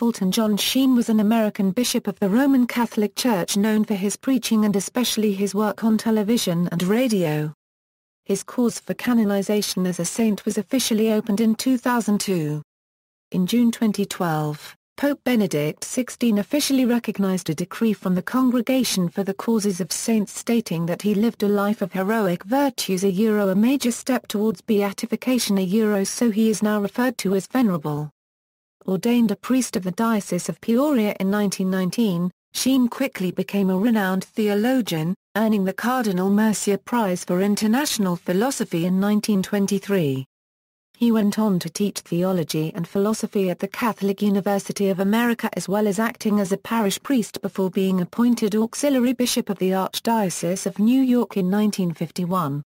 Fulton John Sheen was an American bishop of the Roman Catholic Church known for his preaching and especially his work on television and radio. His cause for canonization as a saint was officially opened in 2002. In June 2012, Pope Benedict XVI officially recognized a decree from the Congregation for the Causes of Saints stating that he lived a life of heroic virtues, a major step towards beatification, so he is now referred to as Venerable. Ordained a priest of the Diocese of Peoria in 1919, Sheen quickly became a renowned theologian, earning the Cardinal Mercier Prize for International Philosophy in 1923. He went on to teach theology and philosophy at the Catholic University of America as well as acting as a parish priest before being appointed auxiliary bishop of the Archdiocese of New York in 1951.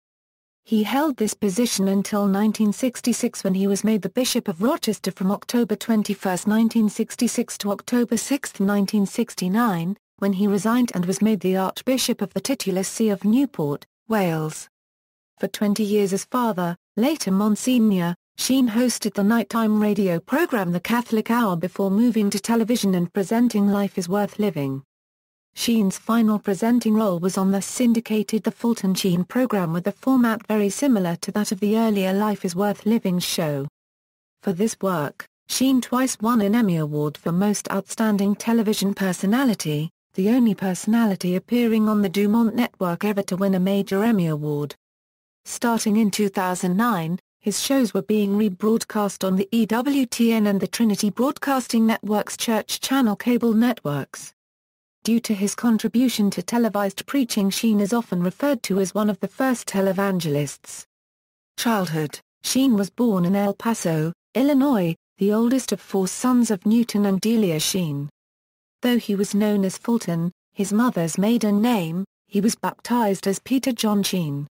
He held this position until 1966 when he was made the Bishop of Rochester from October 21, 1966 to October 6, 1969, when he resigned and was made the Archbishop of the Titular See of Newport, Wales. For 20 years as Father, later Monsignor, Sheen hosted the nighttime radio program The Catholic Hour before moving to television and presenting Life is Worth Living. Sheen's final presenting role was on the syndicated The Fulton J program with a format very similar to that of the earlier Life is Worth Living show. For this work, Sheen twice won an Emmy Award for Most Outstanding Television Personality, the only personality appearing on the Dumont Network ever to win a major Emmy Award. Starting in 2009, his shows were being rebroadcast on the EWTN and the Trinity Broadcasting Network's Church Channel cable networks. Due to his contribution to televised preaching, Sheen is often referred to as one of the first televangelists. Childhood: Sheen was born in El Paso, Illinois, the oldest of 4 sons of Newton and Delia Sheen. Though he was known as Fulton, his mother's maiden name, he was baptized as Peter John Sheen.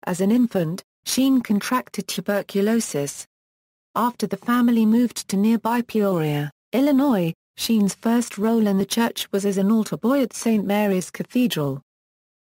As an infant, Sheen contracted tuberculosis. After the family moved to nearby Peoria, Illinois, Sheen's first role in the church was as an altar boy at St. Mary's Cathedral.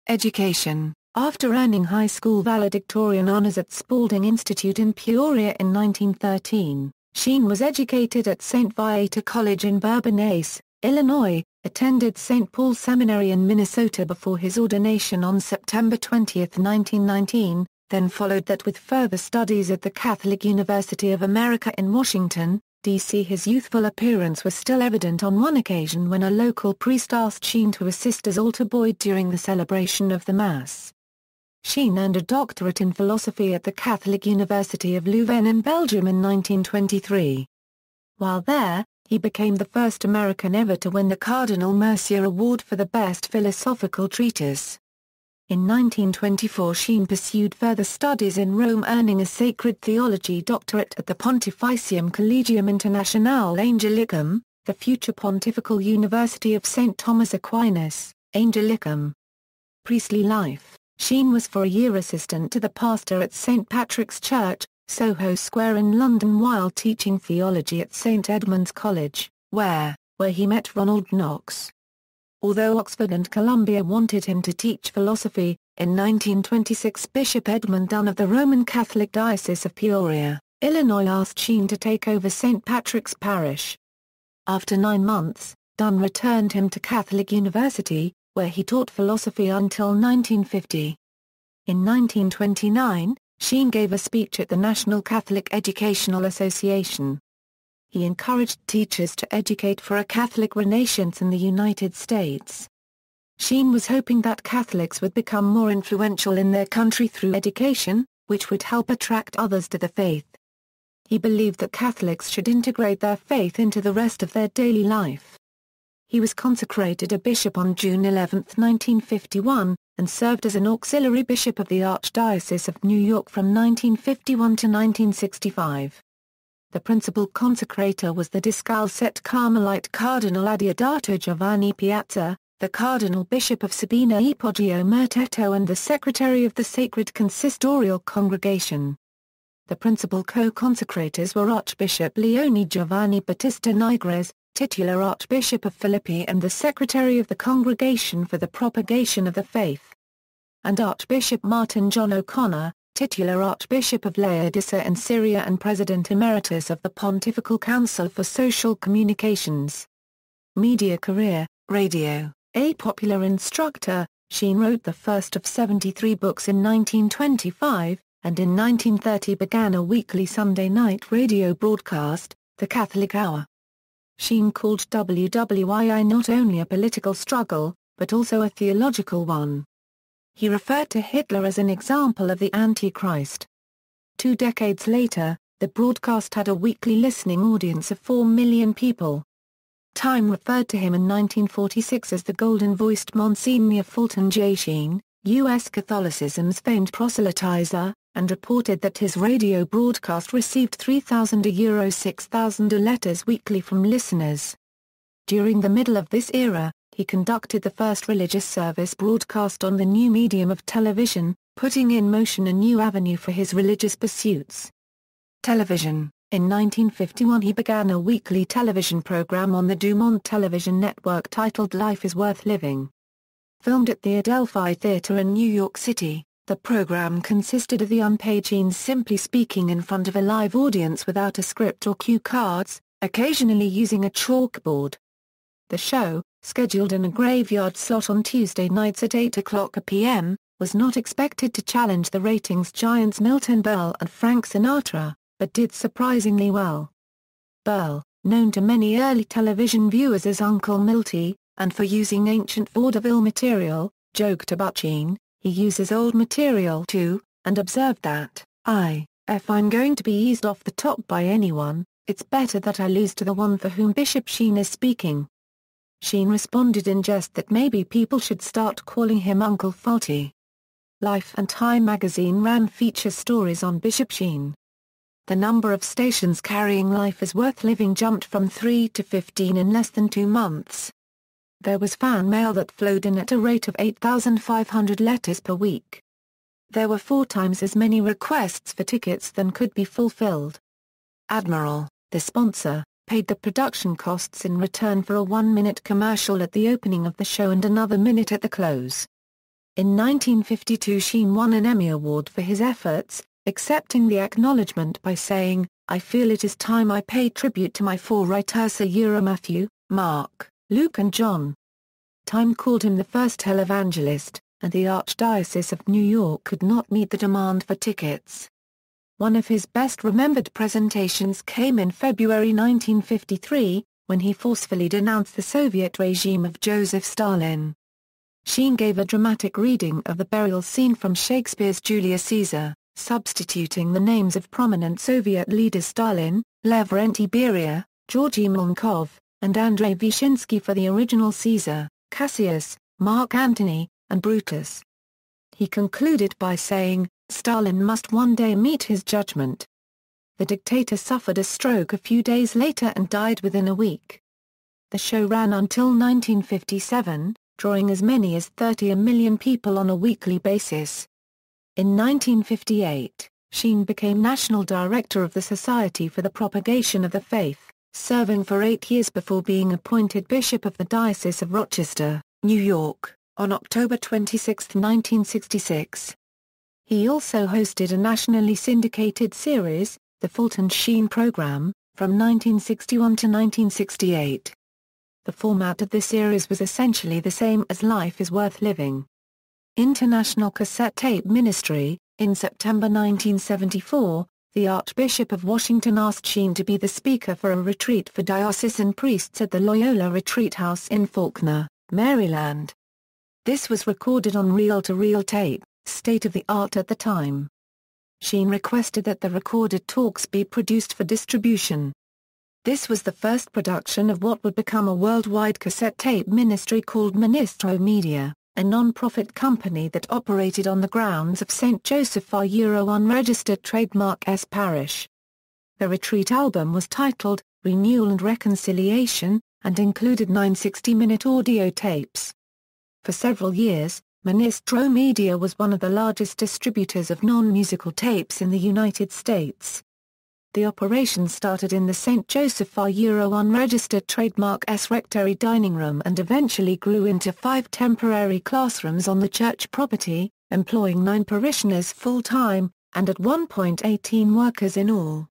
Education: after earning high school valedictorian honors at Spalding Institute in Peoria in 1913, Sheen was educated at St. Viator College in Bourbonnais, Illinois, attended St. Paul Seminary in Minnesota before his ordination on September 20, 1919, then followed that with further studies at the Catholic University of America in Washington, D.C. His youthful appearance was still evident on one occasion when a local priest asked Sheen to assist as altar boy during the celebration of the Mass. Sheen earned a doctorate in philosophy at the Catholic University of Leuven in Belgium in 1923. While there, he became the first American ever to win the Cardinal Mercier Award for the Best Philosophical Treatise. In 1924 Sheen pursued further studies in Rome, earning a sacred theology doctorate at the Pontificium Collegium Internationale Angelicum, the future Pontifical University of St. Thomas Aquinas, Angelicum. Priestly life: Sheen was for a year assistant to the pastor at St. Patrick's Church, Soho Square in London while teaching theology at St. Edmund's College, where he met Ronald Knox. Although Oxford and Columbia wanted him to teach philosophy, in 1926 Bishop Edmund Dunn of the Roman Catholic Diocese of Peoria, Illinois asked Sheen to take over St. Patrick's Parish. After 9 months, Dunn returned him to Catholic University, where he taught philosophy until 1950. In 1929, Sheen gave a speech at the National Catholic Educational Association. He encouraged teachers to educate for a Catholic renaissance in the United States. Sheen was hoping that Catholics would become more influential in their country through education, which would help attract others to the faith. He believed that Catholics should integrate their faith into the rest of their daily life. He was consecrated a bishop on June 11, 1951, and served as an auxiliary bishop of the Archdiocese of New York from 1951 to 1965. The principal consecrator was the Discalcet Carmelite Cardinal Adiodato Giovanni Piazza, the Cardinal Bishop of Sabina e Poggio Merteto and the Secretary of the Sacred Consistorial Congregation. The principal co-consecrators were Archbishop Leone Giovanni Battista Nigres, titular Archbishop of Philippi and the Secretary of the Congregation for the Propagation of the Faith, and Archbishop Martin John O'Connor, titular Archbishop of Laodicea and Syria and President Emeritus of the Pontifical Council for Social Communications. Media career, radio. A popular instructor, Sheen wrote the first of 73 books in 1925, and in 1930 began a weekly Sunday night radio broadcast, The Catholic Hour. Sheen called WWII not only a political struggle, but also a theological one. He referred to Hitler as an example of the Antichrist. 2 decades later, the broadcast had a weekly listening audience of 4 million people. Time referred to him in 1946 as the golden-voiced Monsignor Fulton J. Sheen, U.S. Catholicism's famed proselytizer, and reported that his radio broadcast received 3,000 € 6,000 letters weekly from listeners. During the middle of this era, he conducted the first religious service broadcast on the new medium of television, putting in motion a new avenue for his religious pursuits. Television. In 1951 he began a weekly television program on the Dumont television network titled Life is Worth Living. Filmed at the Adelphi Theatre in New York City, the program consisted of the unpaid Sheens simply speaking in front of a live audience without a script or cue cards, occasionally using a chalkboard. The show, scheduled in a graveyard slot on Tuesday nights at 8:00 p.m., was not expected to challenge the ratings giants Milton Berle and Frank Sinatra, but did surprisingly well. Berle, known to many early television viewers as Uncle Milty, and for using ancient vaudeville material, joked about Sheen, he uses old material too, and observed that, if I'm going to be eased off the top by anyone, it's better that I lose to the one for whom Bishop Sheen is speaking. Sheen responded in jest that maybe people should start calling him Uncle Faulty. Life and Time magazine ran feature stories on Bishop Sheen. The number of stations carrying Life is Worth Living jumped from 3 to 15 in less than 2 months. There was fan mail that flowed in at a rate of 8,500 letters per week. There were 4 times as many requests for tickets than could be fulfilled. Admiral, the sponsor, paid the production costs in return for a 1-minute commercial at the opening of the show and another minute at the close. In 1952 Sheen won an Emmy Award for his efforts, accepting the acknowledgement by saying, "I feel it is time I pay tribute to my 4 writers Matthew, Mark, Luke and John." Time called him the first televangelist, and the Archdiocese of New York could not meet the demand for tickets. One of his best-remembered presentations came in February 1953, when he forcefully denounced the Soviet regime of Joseph Stalin. Sheen gave a dramatic reading of the burial scene from Shakespeare's Julius Caesar, substituting the names of prominent Soviet leaders Stalin, Lavrent Beria, Georgy Malnkov, and Andrei Vyshinsky for the original Caesar, Cassius, Mark Antony, and Brutus. He concluded by saying, "Stalin must one day meet his judgment." The dictator suffered a stroke a few days later and died within a week. The show ran until 1957, drawing as many as 30 million people on a weekly basis. In 1958, Sheen became National Director of the Society for the Propagation of the Faith, serving for 8 years before being appointed Bishop of the Diocese of Rochester, New York, on October 26, 1966. He also hosted a nationally syndicated series, the Fulton Sheen Program, from 1961 to 1968. The format of the series was essentially the same as Life is Worth Living. International Cassette Tape Ministry. In September 1974, the Archbishop of Washington asked Sheen to be the speaker for a retreat for diocesan priests at the Loyola Retreat House in Faulkner, Maryland. This was recorded on reel-to-reel tape, state-of-the-art at the time. Sheen requested that the recorded talks be produced for distribution. This was the first production of what would become a worldwide cassette tape ministry called Ministro Media, a non-profit company that operated on the grounds of St. Joseph our unregistered trademark S parish. The retreat album was titled, Renewal and Reconciliation, and included 9 60-minute audio tapes. For several years, Ministro Media was one of the largest distributors of non-musical tapes in the United States. The operation started in the St. Joseph our unregistered trademark S rectory dining room and eventually grew into 5 temporary classrooms on the church property, employing 9 parishioners full-time, and at one point 18 workers in all.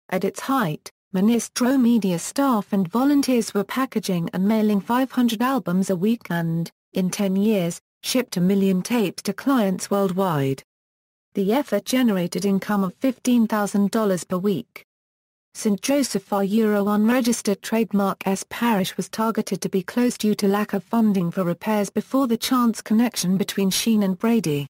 At its height, Ministro Media staff and volunteers were packaging and mailing 500 albums a week and, in 10 years, shipped 1 million tapes to clients worldwide. The effort generated income of $15,000 per week. St. Joseph our unregistered trademark S parish was targeted to be closed due to lack of funding for repairs before the chance connection between Sheen and Brady.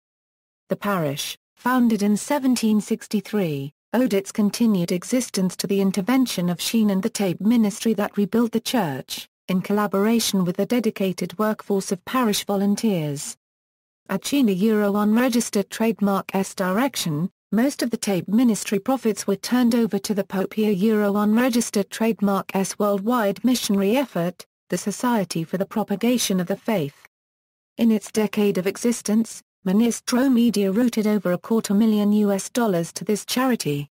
The parish, founded in 1763, owed its continued existence to the intervention of Sheen and the tape ministry that rebuilt the church, in collaboration with a dedicated workforce of parish volunteers. At Sheen unregistered trademark S direction, most of the tape ministry profits were turned over to the Pope unregistered trademark S worldwide missionary effort, the Society for the Propagation of the Faith. In its decade of existence, Ministro Media routed over $250,000 to this charity.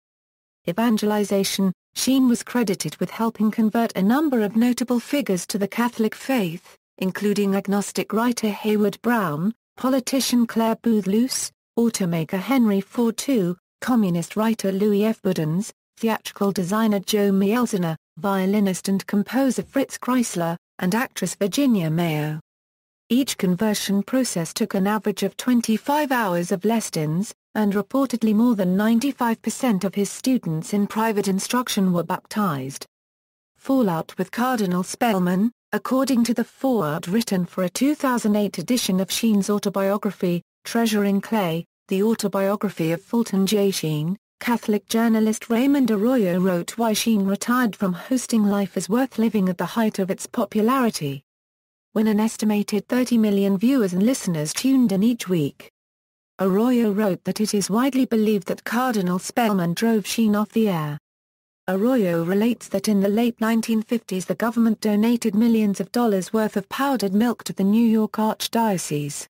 Evangelization, Sheen was credited with helping convert a number of notable figures to the Catholic faith, including agnostic writer Hayward Brown, politician Clare Booth Luce, automaker Henry Ford II, communist writer Louis F. Budens, theatrical designer Joe Mielziner, violinist and composer Fritz Kreisler, and actress Virginia Mayo. Each conversion process took an average of 25 hours of lessons, and reportedly more than 95% of his students in private instruction were baptized. Fallout with Cardinal Spellman. According to the foreword written for a 2008 edition of Sheen's autobiography, Treasure in Clay, the autobiography of Fulton J. Sheen, Catholic journalist Raymond Arroyo wrote why Sheen retired from hosting Life is Worth Living at the height of its popularity. When an estimated 30 million viewers and listeners tuned in each week. Arroyo wrote that it is widely believed that Cardinal Spellman drove Sheen off the air. Arroyo relates that in the late 1950s the government donated millions of dollars worth of powdered milk to the New York Archdiocese.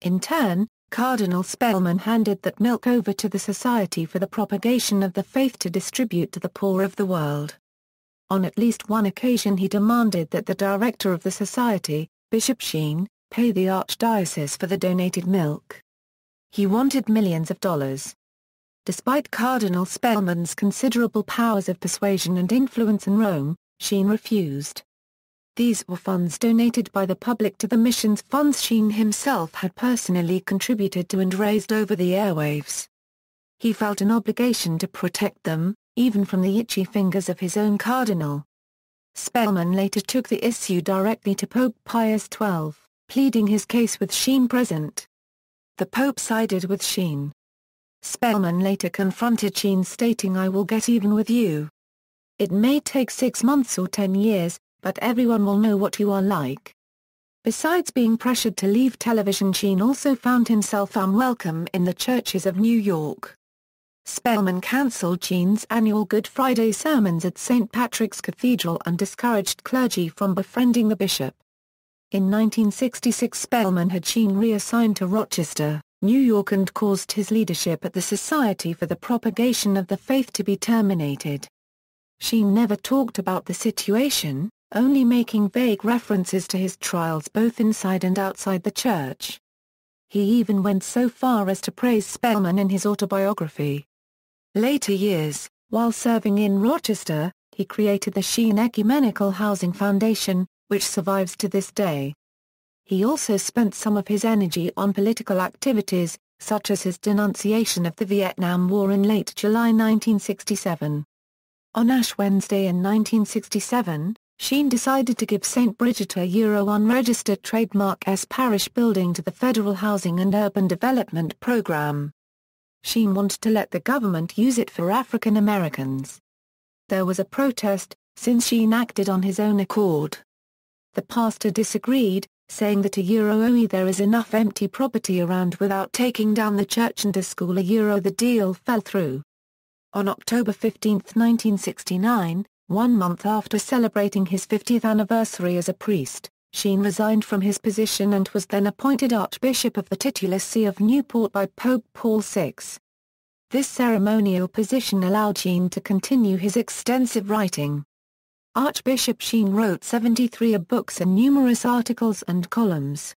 In turn, Cardinal Spellman handed that milk over to the Society for the Propagation of the Faith to distribute to the poor of the world. On at least one occasion he demanded that the director of the society, Bishop Sheen, pay the Archdiocese for the donated milk. He wanted millions of dollars. Despite Cardinal Spellman's considerable powers of persuasion and influence in Rome, Sheen refused. These were funds donated by the public to the missions funds Sheen himself had personally contributed to and raised over the airwaves. He felt an obligation to protect them, even from the itchy fingers of his own cardinal. Spellman later took the issue directly to Pope Pius XII, pleading his case with Sheen present. The Pope sided with Sheen. Spellman later confronted Sheen stating, "I will get even with you. It may take 6 months or 10 years, but everyone will know what you are like." Besides being pressured to leave television, Sheen also found himself unwelcome in the churches of New York. Spellman cancelled Sheen's annual Good Friday sermons at St. Patrick's Cathedral and discouraged clergy from befriending the bishop. In 1966 Spellman had Sheen reassigned to Rochester, New York, and caused his leadership at the Society for the Propagation of the Faith to be terminated. Sheen never talked about the situation, only making vague references to his trials both inside and outside the church. He even went so far as to praise Spellman in his autobiography. Later years, while serving in Rochester, he created the Sheen Ecumenical Housing Foundation, which survives to this day. He also spent some of his energy on political activities, such as his denunciation of the Vietnam War in late July 1967. On Ash Wednesday in 1967, Sheen decided to give St. Bridget a unregistered trademark S parish building to the Federal Housing and Urban Development Program. Sheen wanted to let the government use it for African Americans. There was a protest, since Sheen acted on his own accord. The pastor disagreed, saying that there is enough empty property around without taking down the church and a school. The deal fell through. On October 15, 1969, 1 month after celebrating his 50th anniversary as a priest, Sheen resigned from his position and was then appointed Archbishop of the Titular See of Newport by Pope Paul VI. This ceremonial position allowed Sheen to continue his extensive writing. Archbishop Sheen wrote 73 books and numerous articles and columns.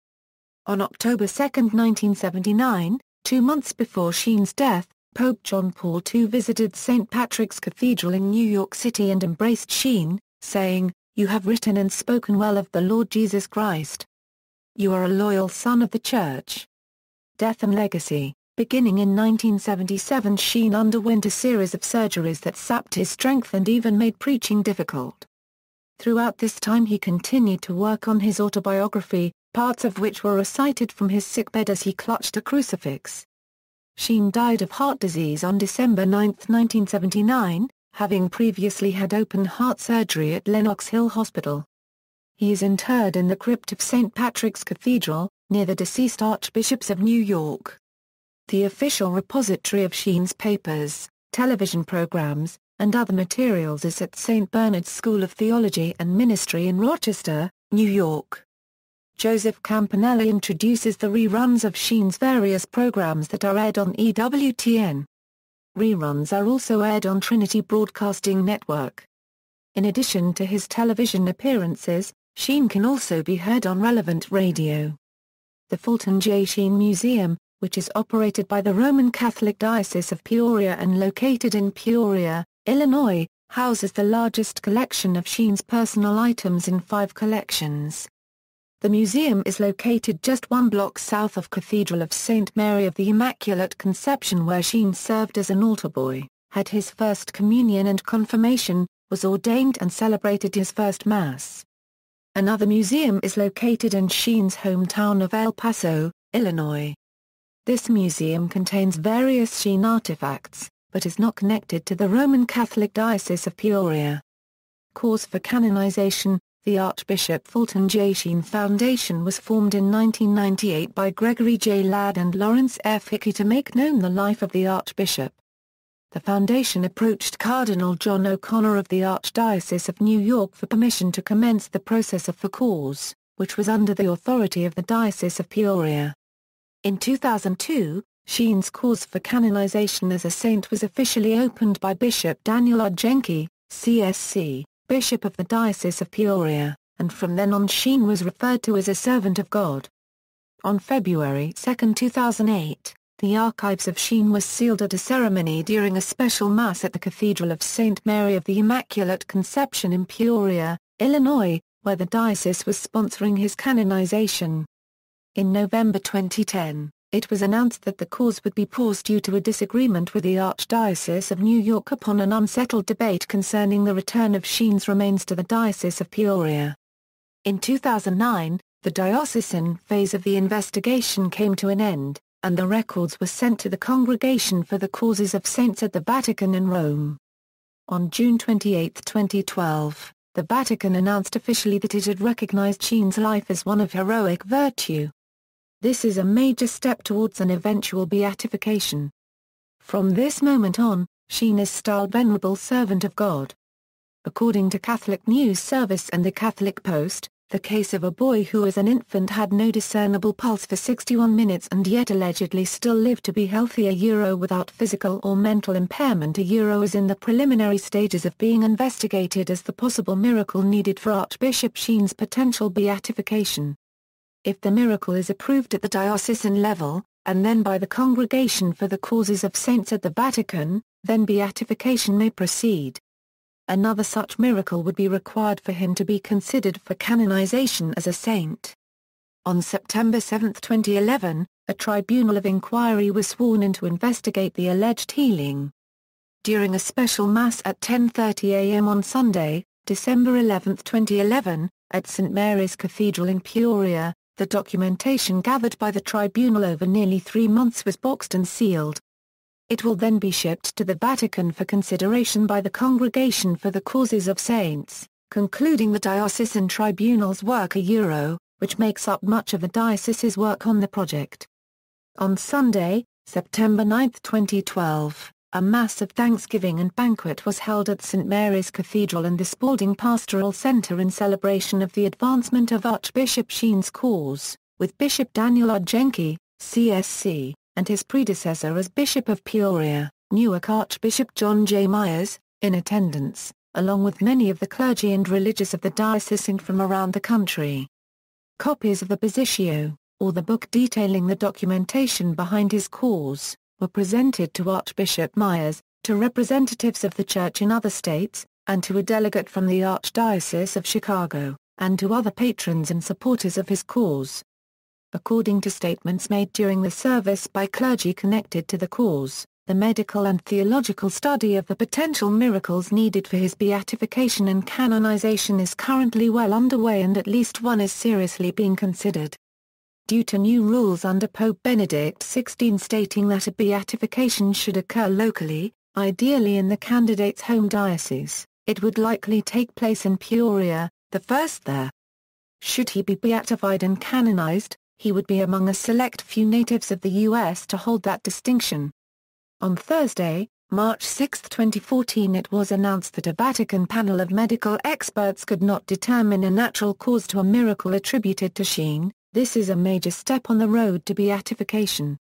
On October 2, 1979, 2 months before Sheen's death, Pope John Paul II visited St. Patrick's Cathedral in New York City and embraced Sheen, saying, "You have written and spoken well of the Lord Jesus Christ. You are a loyal son of the Church." Death and legacy. Beginning in 1977, Sheen underwent a series of surgeries that sapped his strength and even made preaching difficult. Throughout this time he continued to work on his autobiography, parts of which were recited from his sickbed as he clutched a crucifix. Sheen died of heart disease on December 9, 1979, having previously had open heart surgery at Lenox Hill Hospital. He is interred in the crypt of St. Patrick's Cathedral, near the deceased Archbishops of New York. The official repository of Sheen's papers, television programs, and other materials is at St. Bernard's School of Theology and Ministry in Rochester, New York. Joseph Campanella introduces the reruns of Sheen's various programs that are aired on EWTN. Reruns are also aired on Trinity Broadcasting Network. In addition to his television appearances, Sheen can also be heard on relevant radio. The Fulton J. Sheen Museum, which is operated by the Roman Catholic Diocese of Peoria and located in Peoria, Illinois, houses the largest collection of Sheen's personal items in 5 collections. The museum is located just 1 block south of Cathedral of St. Mary of the Immaculate Conception, where Sheen served as an altar boy, had his first communion and confirmation, was ordained and celebrated his first Mass. Another museum is located in Sheen's hometown of El Paso, Illinois. This museum contains various Sheen artifacts, but is not connected to the Roman Catholic Diocese of Peoria. Cause for canonization. The Archbishop Fulton J. Sheen Foundation was formed in 1998 by Gregory J. Ladd and Lawrence F. Hickey to make known the life of the Archbishop. The foundation approached Cardinal John O'Connor of the Archdiocese of New York for permission to commence the process of for cause, which was under the authority of the Diocese of Peoria. In 2002, Sheen's cause for canonization as a saint was officially opened by Bishop Daniel Argenki, CSC, Bishop of the Diocese of Peoria, and from then on Sheen was referred to as a servant of God. On February 2, 2008, the archives of Sheen was sealed at a ceremony during a special Mass at the Cathedral of St. Mary of the Immaculate Conception in Peoria, Illinois, where the diocese was sponsoring his canonization. In November 2010, it was announced that the cause would be paused due to a disagreement with the Archdiocese of New York upon an unsettled debate concerning the return of Sheen's remains to the Diocese of Peoria. In 2009, the diocesan phase of the investigation came to an end, and the records were sent to the Congregation for the Causes of Saints at the Vatican in Rome. On June 28, 2012, the Vatican announced officially that it had recognized Sheen's life as one of heroic virtue. This is a major step towards an eventual beatification. From this moment on, Sheen is styled Venerable Servant of God. According to Catholic News Service and the Catholic Post, the case of a boy who as an infant had no discernible pulse for 61 minutes and yet allegedly still lived to be healthy without physical or mental impairment is in the preliminary stages of being investigated as the possible miracle needed for Archbishop Sheen's potential beatification. If the miracle is approved at the diocesan level, and then by the Congregation for the Causes of Saints at the Vatican, then beatification may proceed. Another such miracle would be required for him to be considered for canonization as a saint. On September 7, 2011, a tribunal of inquiry was sworn in to investigate the alleged healing. During a special Mass at 10:30 a.m. on Sunday, December 11, 2011, at St. Mary's Cathedral in Peoria, the documentation gathered by the tribunal over nearly 3 months was boxed and sealed. It will then be shipped to the Vatican for consideration by the Congregation for the Causes of Saints, concluding the diocesan tribunal's work which makes up much of the diocese's work on the project. On Sunday, September 9, 2012, a Mass of Thanksgiving and banquet was held at St. Mary's Cathedral and the Spalding Pastoral Center in celebration of the advancement of Archbishop Sheen's cause, with Bishop Daniel Argenki, CSC, and his predecessor as Bishop of Peoria, Newark Archbishop John J. Myers, in attendance, along with many of the clergy and religious of the diocese and from around the country. Copies of the Positio, or the book detailing the documentation behind his cause, were presented to Archbishop Myers, to representatives of the Church in other states, and to a delegate from the Archdiocese of Chicago, and to other patrons and supporters of his cause. According to statements made during the service by clergy connected to the cause, the medical and theological study of the potential miracles needed for his beatification and canonization is currently well underway, and at least one is seriously being considered. Due to new rules under Pope Benedict XVI stating that a beatification should occur locally, ideally in the candidate's home diocese, it would likely take place in Peoria, the first there. Should he be beatified and canonized, he would be among a select few natives of the U.S. to hold that distinction. On Thursday, March 6, 2014, it was announced that a Vatican panel of medical experts could not determine a natural cause to a miracle attributed to Sheen. This is a major step on the road to beatification.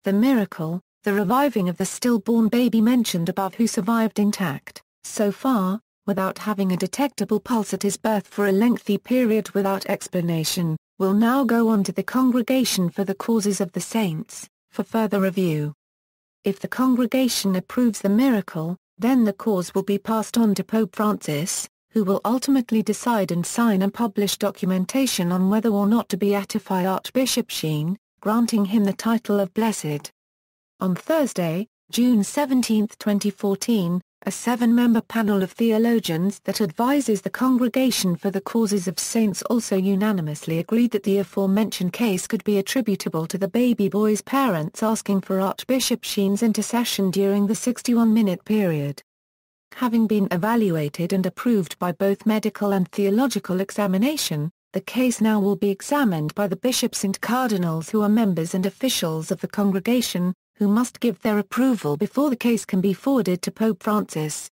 The miracle, the reviving of the stillborn baby mentioned above who survived intact, so far, without having a detectable pulse at his birth for a lengthy period without explanation, will now go on to the Congregation for the Causes of the Saints, for further review. If the congregation approves the miracle, then the cause will be passed on to Pope Francis, who will ultimately decide and sign and publish documentation on whether or not to beatify Archbishop Sheen, granting him the title of Blessed. On Thursday, June 17, 2014, a 7-member panel of theologians that advises the Congregation for the Causes of Saints also unanimously agreed that the aforementioned case could be attributable to the baby boy's parents asking for Archbishop Sheen's intercession during the 61-minute period. Having been evaluated and approved by both medical and theological examination, the case now will be examined by the bishops and cardinals who are members and officials of the congregation, who must give their approval before the case can be forwarded to Pope Francis.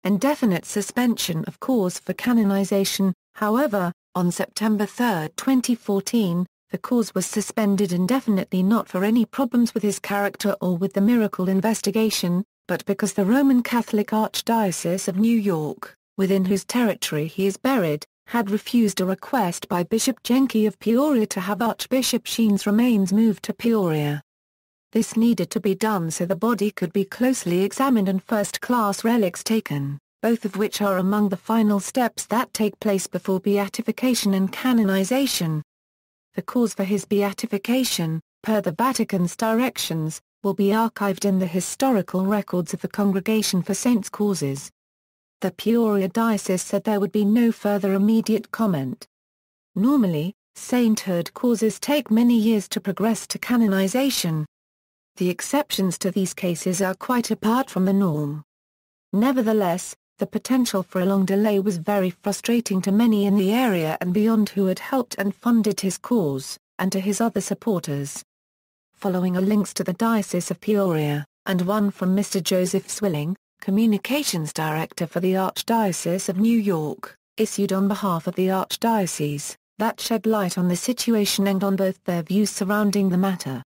Indefinite suspension of cause for canonization. However, on September 3, 2014, the cause was suspended indefinitely, not for any problems with his character or with the miracle investigation, but because the Roman Catholic Archdiocese of New York, within whose territory he is buried, had refused a request by Bishop Jenke of Peoria to have Archbishop Sheen's remains moved to Peoria. This needed to be done so the body could be closely examined and first-class relics taken, both of which are among the final steps that take place before beatification and canonization. The cause for his beatification, per the Vatican's directions, will be archived in the historical records of the Congregation for Saints' Causes. The Peoria Diocese said there would be no further immediate comment. Normally, sainthood causes take many years to progress to canonization. The exceptions to these cases are quite apart from the norm. Nevertheless, the potential for a long delay was very frustrating to many in the area and beyond who had helped and funded his cause, and to his other supporters. Following are links to the Diocese of Peoria, and one from Mr. Joseph Swilling, Communications Director for the Archdiocese of New York, issued on behalf of the Archdiocese, that shed light on the situation and on both their views surrounding the matter.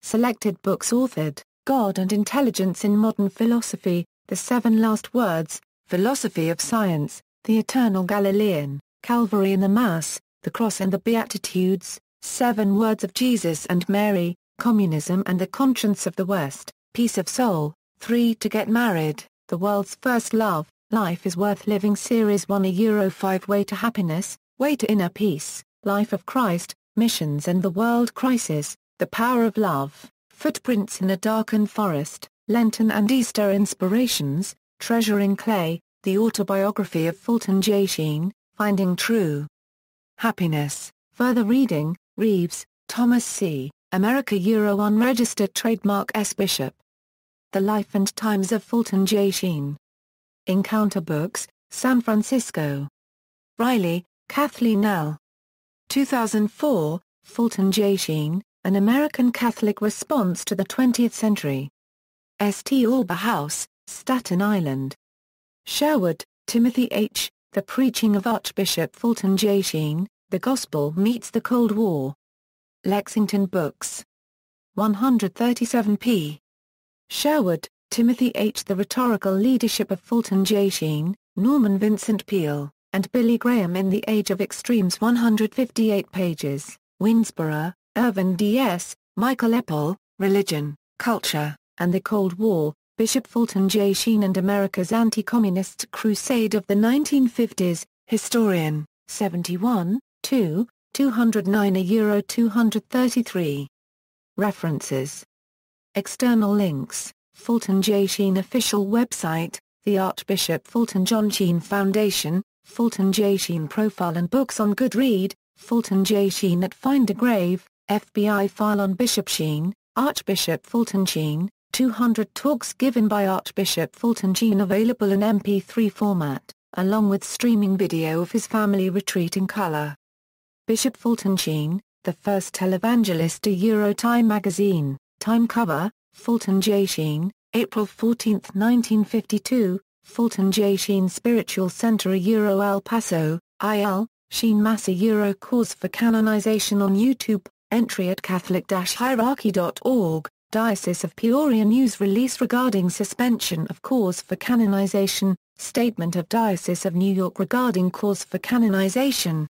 Selected books authored: God and Intelligence in Modern Philosophy, The 7 Last Words, Philosophy of Science, The Eternal Galilean, Calvary and the Mass, The Cross and the Beatitudes, 7 Words of Jesus and Mary, Communism and the Conscience of the West, Peace of Soul, 3 to Get Married, The World's First Love, Life is Worth Living Series 1 €5 Way to Happiness, Way to Inner Peace, Life of Christ, Missions and the World Crisis, The Power of Love, Footprints in a Darkened Forest, Lenten and Easter Inspirations, Treasure in Clay, The Autobiography of Fulton J. Sheen, Finding True Happiness. Further reading: Reeves, Thomas C., America Unregistered Trademark S. Bishop. The Life and Times of Fulton J. Sheen. Encounter Books, San Francisco. Riley, Kathleen L. 2004, Fulton J. Sheen, An American Catholic Response to the 20th Century. St. Aubert House, Staten Island. Sherwood, Timothy H., The Preaching of Archbishop Fulton J. Sheen, The Gospel Meets the Cold War. Lexington Books. 137 p. Sherwood, Timothy H. The Rhetorical Leadership of Fulton J. Sheen, Norman Vincent Peale, and Billy Graham in the Age of Extremes 158 pages, Winsboro, Irvin D.S., Michael Epple, Religion, Culture, and the Cold War, Bishop Fulton J. Sheen and America's Anti-Communist Crusade of the 1950s, Historian, 71, 209 233. References. External links, Fulton J. Sheen official website, the Archbishop Fulton John Sheen Foundation, Fulton J. Sheen profile and books on Goodread, Fulton J. Sheen at Find a Grave, FBI file on Bishop Sheen, Archbishop Fulton Sheen, 200 talks given by Archbishop Fulton Sheen available in MP3 format, along with streaming video of his family retreat in color. Bishop Fulton Sheen, the first televangelist to Time magazine, Time cover, Fulton J. Sheen, April 14, 1952, Fulton J. Sheen Spiritual Center El Paso, IL, Sheen Massa Cause for Canonization on YouTube, entry at catholic-hierarchy.org, Diocese of Peoria news release regarding suspension of cause for canonization, statement of Diocese of New York regarding cause for canonization,